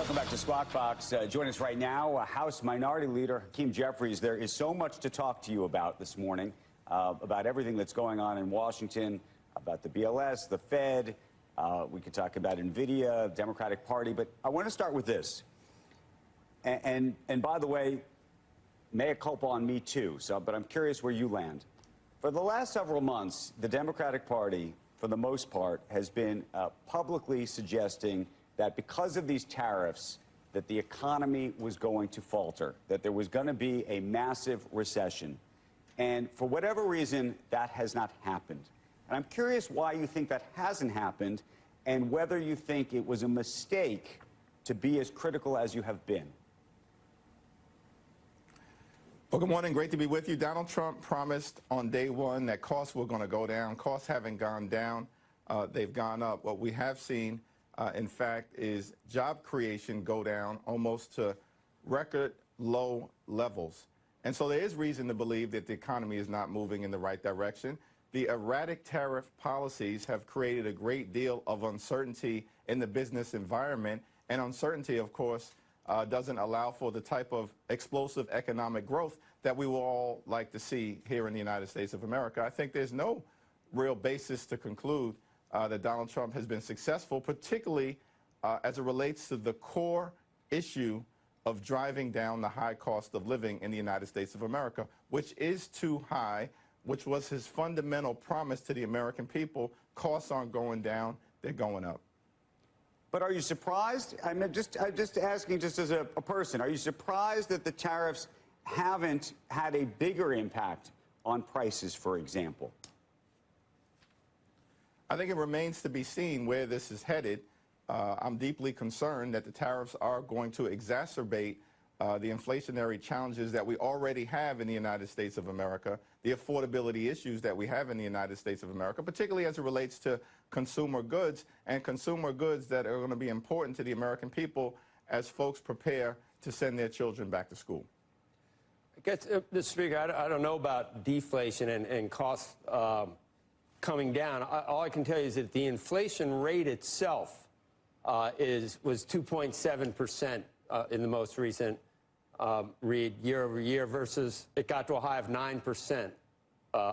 Welcome back to Squawk Box. Join us right now, House Minority Leader Hakeem Jeffries. There is so much to talk to you about this morning, about everything that's going on in Washington, about the BLS, the Fed. We could talk about NVIDIA, Democratic Party, but I want to start with this. And by the way, mea culpa on me too, but I'm curious where you land. For the last several months, the Democratic Party, for the most part, has been publicly suggesting that because of these tariffs, that the economy was going to falter, that there was going to be a massive recession. And for whatever reason, that has not happened. And I'm curious why you think that hasn't happened and whether you think it was a mistake to be as critical as you have been. Well, good morning. Great to be with you. Donald Trump promised on day one that costs were going to go down. Costs haven't gone down. They've gone up. What we have seen, in fact, is job creation go down almost to record low levels. And so there is reason to believe that the economy is not moving in the right direction. The erratic tariff policies have created a great deal of uncertainty in the business environment. And uncertainty, of course, doesn't allow for the type of explosive economic growth that we will all like to see here in the United States of America. I think there's no real basis to conclude that Donald Trump has been successful, particularly as it relates to the core issue of driving down the high cost of living in the United States of America, which is too high, which was his fundamental promise to the American people. Costs aren't going down, they're going up. But are you surprised? I'm just asking, just as a person, are you surprised that the tariffs haven't had a bigger impact on prices, for example? I think it remains to be seen where this is headed. I'm deeply concerned that the tariffs are going to exacerbate the inflationary challenges that we already have in the United States of America, the affordability issues that we have in the United States of America, particularly as it relates to consumer goods and consumer goods that are going to be important to the American people as folks prepare to send their children back to school. I guess, Mr. Speaker, I don't know about deflation and costs coming down. All I can tell you is that the inflation rate itself was 2.7% in the most recent read year over year versus it got to a high of 9%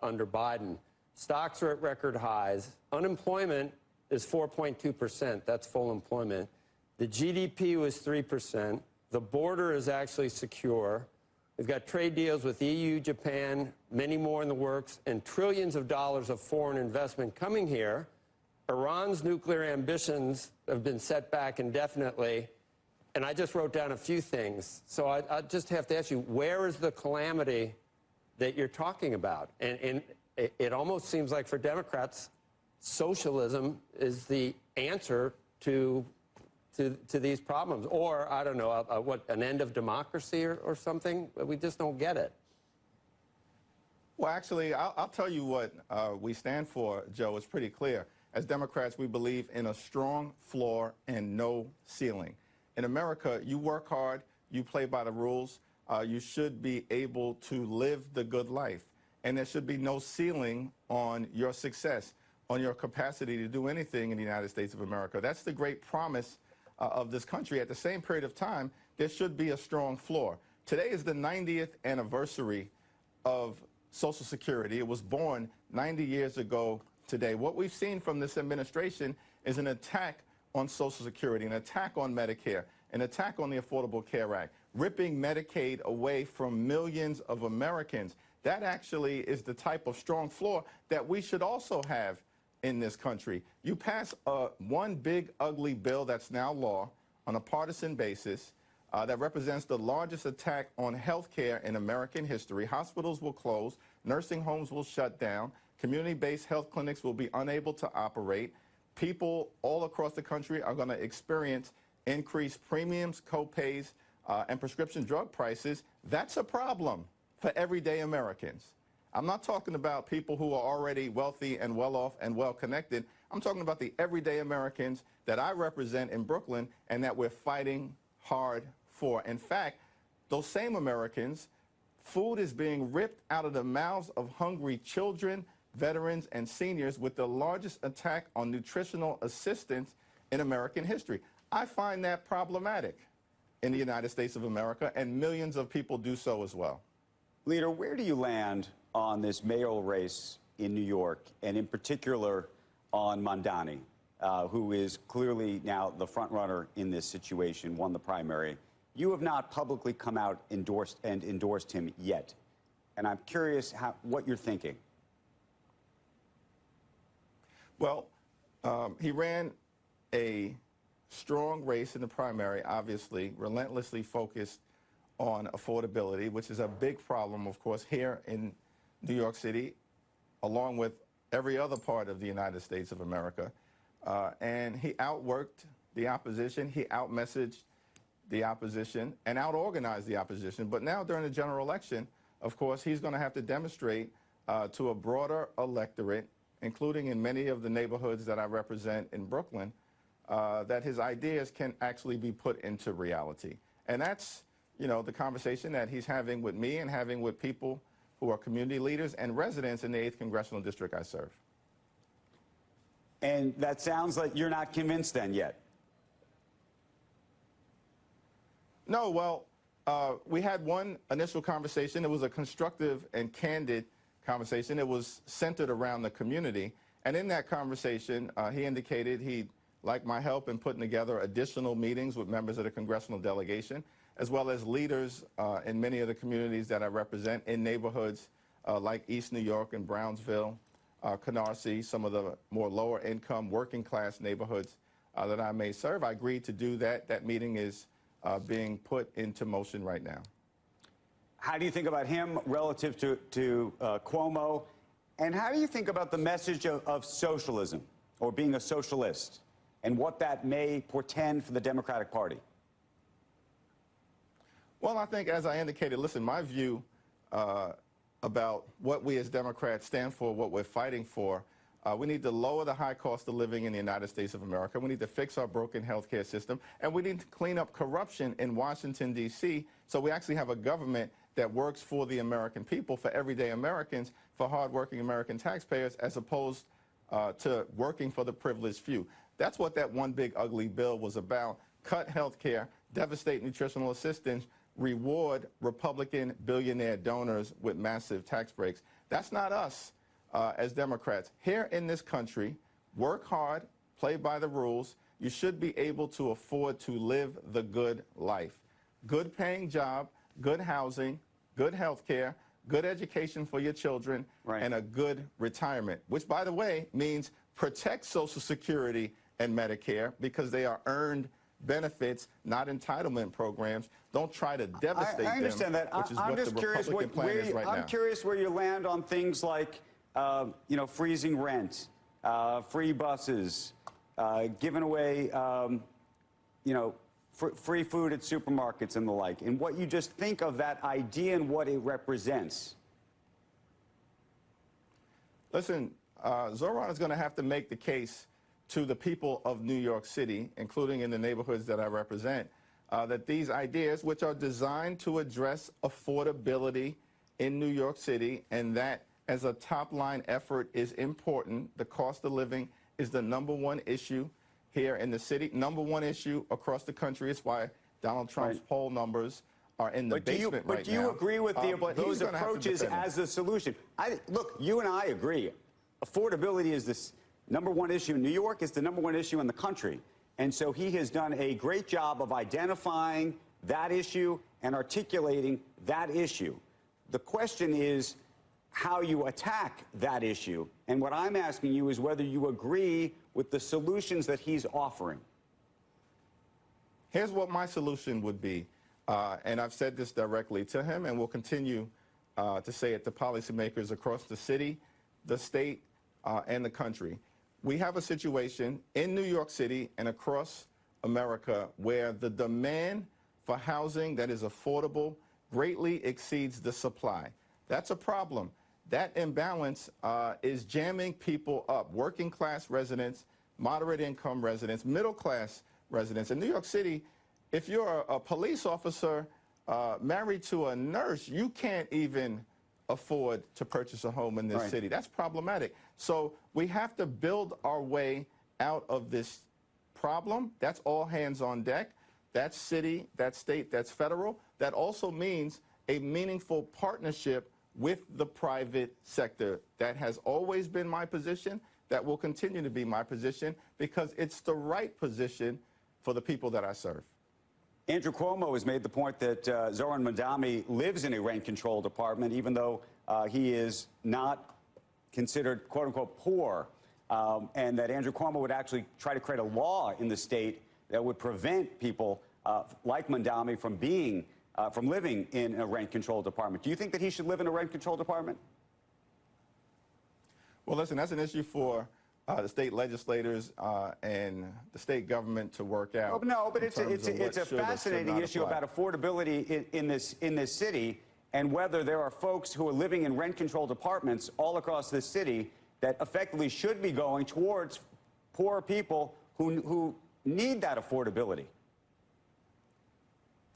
under Biden. Stocks are at record highs. Unemployment is 4.2%. That's full employment. The GDP was 3%. The border is actually secure. We've got trade deals with EU, Japan, many more in the works, and trillions of dollars of foreign investment coming here. Iran's nuclear ambitions have been set back indefinitely. And I just wrote down a few things. So I just have to ask you, where is the calamity that you're talking about? And it almost seems like for Democrats, socialism is the answer to these problems. Or, I don't know, an end of democracy or something? We just don't get it. Well, actually, I'll tell you what we stand for, Joe. It's pretty clear. As Democrats, we believe in a strong floor and no ceiling. In America, you work hard, you play by the rules, you should be able to live the good life. And there should be no ceiling on your success, on your capacity to do anything in the United States of America. That's the great promise of this country. At the same period of time, there should be a strong floor. Today is the 90th anniversary of Social Security. It was born 90 years ago today. What we've seen from this administration is an attack on Social Security, an attack on Medicare, an attack on the Affordable Care Act, ripping Medicaid away from millions of Americans. That actually is the type of strong floor that we should also have in this country. You pass one big, ugly bill that's now law on a partisan basis that represents the largest attack on health care in American history. Hospitals will close, nursing homes will shut down, community-based health clinics will be unable to operate. People all across the country are going to experience increased premiums, co-pays, and prescription drug prices. That's a problem for everyday Americans. I'm not talking about people who are already wealthy and well-off and well-connected. I'm talking about the everyday Americans that I represent in Brooklyn and that we're fighting hard for. In fact, those same Americans, food is being ripped out of the mouths of hungry children, veterans, and seniors with the largest attack on nutritional assistance in American history. I find that problematic in the United States of America, and millions of people do so as well. Leader, where do you land on this mayoral race in New York, and in particular on Mondani, who is clearly now the front runner in this situation, won the primary? You have not publicly come out endorsed him yet, and I'm curious what you're thinking. Well, he ran a strong race in the primary, obviously, relentlessly focused on affordability, which is a big problem, of course, here in New York City, along with every other part of the United States of America. And he outworked the opposition, he outmessaged the opposition, and outorganized the opposition. But now, during the general election, of course, he's going to have to demonstrate to a broader electorate, including in many of the neighborhoods that I represent in Brooklyn, that his ideas can actually be put into reality. And that's, you know, the conversation that he's having with me and having with people who are community leaders and residents in the 8th Congressional District I serve. And that sounds like you're not convinced then yet. No, well, we had one initial conversation. It was a constructive and candid conversation. It was centered around the community. And in that conversation, he indicated he'd like my help in putting together additional meetings with members of the congressional delegation, as well as leaders in many of the communities that I represent in neighborhoods like East New York and Brownsville, Canarsie, some of the more lower income working class neighborhoods that I may serve. I agreed to do that. That meeting is being put into motion right now. How do you think about him relative to Cuomo? And how do you think about the message of socialism, or being a socialist, and what that may portend for the Democratic Party? Well, I think, as I indicated, listen, my view about what we as Democrats stand for, what we're fighting for, we need to lower the high cost of living in the United States of America. We need to fix our broken health care system. And we need to clean up corruption in Washington, D.C., so we actually have a government that works for the American people, for everyday Americans, for hardworking American taxpayers, as opposed to working for the privileged few. That's what that one big ugly bill was about. Cut health care, devastate nutritional assistance, reward Republican billionaire donors with massive tax breaks. That's not us as Democrats. Here in this country, work hard, play by the rules. You should be able to afford to live the good life. Good paying job, good housing, good health care, good education for your children, and a good retirement, which, by the way, means protect Social Security and Medicare, because they are earned benefits, not entitlement programs. Don't try to devastate them. I understand that. Which is I'm what just the curious Republican plan is right now. I'm curious where you land on things like, you know, freezing rent, free buses, giving away, you know, free food at supermarkets and the like, and what you just think of that idea and what it represents. Listen, Zoran is going to have to make the case to the people of New York City, including in the neighborhoods that I represent, that these ideas, which are designed to address affordability in New York City, and that as a top-line effort is important. The cost of living is the #1 issue here in the city, #1 issue across the country. It's why Donald Trump's poll numbers are in the basement right now. But do you agree with those approaches as the solution? Look, you and I agree. Affordability is this #1 issue in New York. It's the #1 issue in the country. And so he has done a great job of identifying that issue and articulating that issue. The question is how you attack that issue. And what I'm asking you is whether you agree with the solutions that he's offering. Here's what my solution would be. And I've said this directly to him, and will continue to say it to policymakers across the city, the state, and the country. We have a situation in New York City and across America where the demand for housing that is affordable greatly exceeds the supply. That's a problem. That imbalance is jamming people up, working class residents, moderate income residents, middle class residents. In New York City, if you're a police officer married to a nurse, you can't even afford to purchase a home in this city. That's problematic. So we have to build our way out of this problem, that's all hands on deck. That's city, that's state, that's federal. That also means a meaningful partnership with the private sector. That has always been my position. That will continue to be my position because it's the right position for the people that I serve. Andrew Cuomo has made the point that Zoran Mandami lives in a rent-controlled apartment, even though he is not considered, quote-unquote, poor, and that Andrew Cuomo would actually try to create a law in the state that would prevent people like Mandami from living in a rent-controlled apartment. Do you think that he should live in a rent-controlled apartment? Well, listen, that's an issue for the state legislators and the state government to work out. Oh, no, but it's a fascinating issue about affordability in this city, and whether there are folks who are living in rent-controlled apartments all across this city that effectively should be going towards poor people who need that affordability.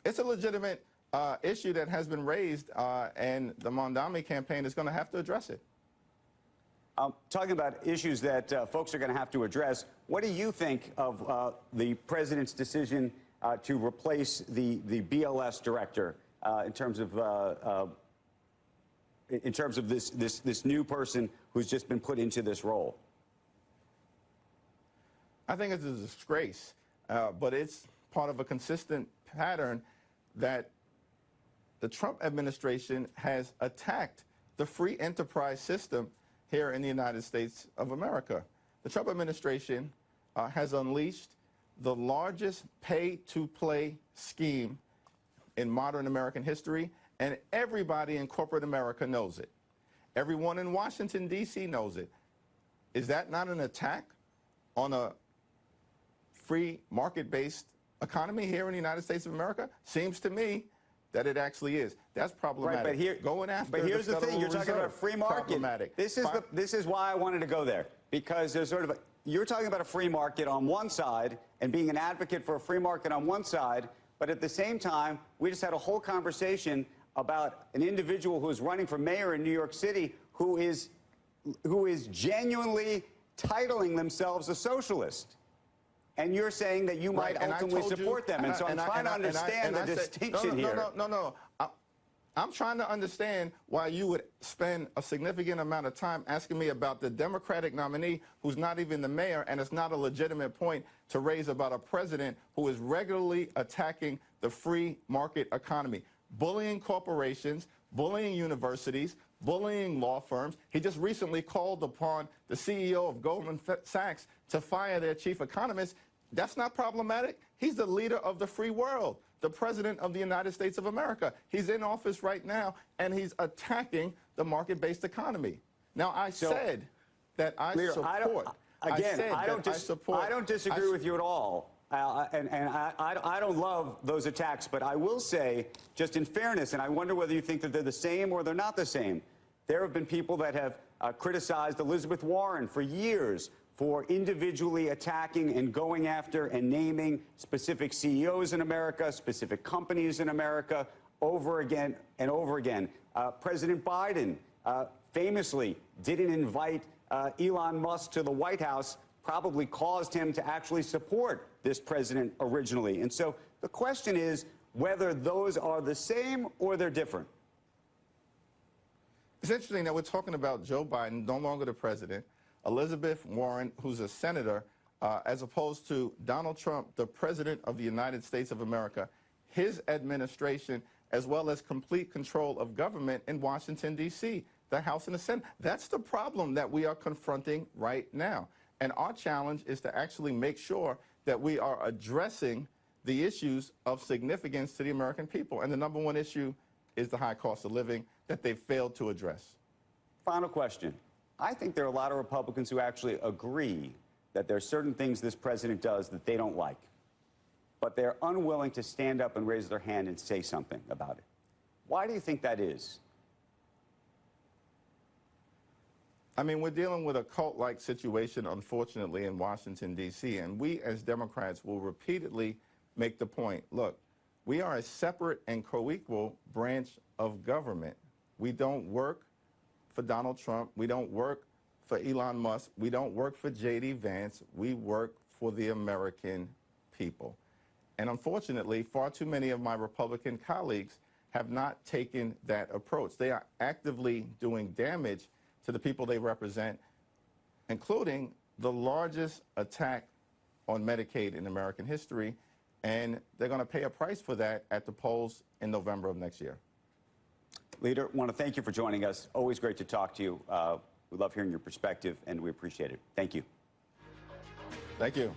It's a legitimate issue that has been raised, and the Mandami campaign is going to have to address it. Talking about issues that folks are going to have to address, what do you think of the president's decision to replace the BLS director in terms of this new person who's just been put into this role? I think it's a disgrace, but it's part of a consistent pattern that the Trump administration has attacked the free enterprise system here in the United States of America. The Trump administration has unleashed the largest pay-to-play scheme in modern American history, and everybody in corporate America knows it. Everyone in Washington, D.C. knows it. Is that not an attack on a free market-based economy here in the United States of America? Seems to me that it actually is. That's problematic. Right, but here's the thing. You're talking about a free market. This is why I wanted to go there, because there's sort of you're talking about a free market on one side and being an advocate for a free market on one side, but at the same time, we just had a whole conversation about an individual who is running for mayor in New York City who is genuinely titling themselves a socialist. And you're saying that you might ultimately support them. And so I'm trying to understand the distinction here. No. I'm trying to understand why you would spend a significant amount of time asking me about the Democratic nominee who's not even the mayor, and it's not a legitimate point to raise about a president who is regularly attacking the free market economy, bullying corporations, bullying universities, bullying law firms. He just recently called upon the CEO of Goldman Sachs to fire their chief economist. That's not problematic. He's the leader of the free world, the president of the United States of America. He's in office right now, and he's attacking the market-based economy. Now, I said that I support. I don't disagree with you at all. And I don't love those attacks, but I will say, just in fairness, and I wonder whether you think that they're the same or they're not the same, there have been people that have criticized Elizabeth Warren for years for individually attacking and going after and naming specific CEOs in America, specific companies in America, over again and over again. President Biden famously didn't invite Elon Musk to the White House, probably caused him to actually support this president originally. And so the question is whether those are the same or they're different. It's interesting that we're talking about Joe Biden, no longer the president, Elizabeth Warren, who's a senator, as opposed to Donald Trump, the president of the United States of America, his administration, as well as complete control of government in Washington, D.C., the House and the Senate. That's the problem that we are confronting right now. And our challenge is to actually make sure that we are addressing the issues of significance to the American people. And the number one issue is the high cost of living that they failed to address. Final question. I think there are a lot of Republicans who actually agree that there are certain things this president does that they don't like, but they're unwilling to stand up and raise their hand and say something about it. Why do you think that is? I mean, we're dealing with a cult-like situation, unfortunately, in Washington, D.C., and we as Democrats will repeatedly make the point, look, we are a separate and co-equal branch of government. We don't work for Donald Trump. We don't work for Elon Musk. We don't work for J.D. Vance. We work for the American people. And unfortunately, far too many of my Republican colleagues have not taken that approach. They are actively doing damage to the people they represent, including the largest attack on Medicaid in American history, and they're going to pay a price for that at the polls in November of next year. Leader, want to thank you for joining us. Always great to talk to you. We love hearing your perspective, and we appreciate it. Thank you. Thank you.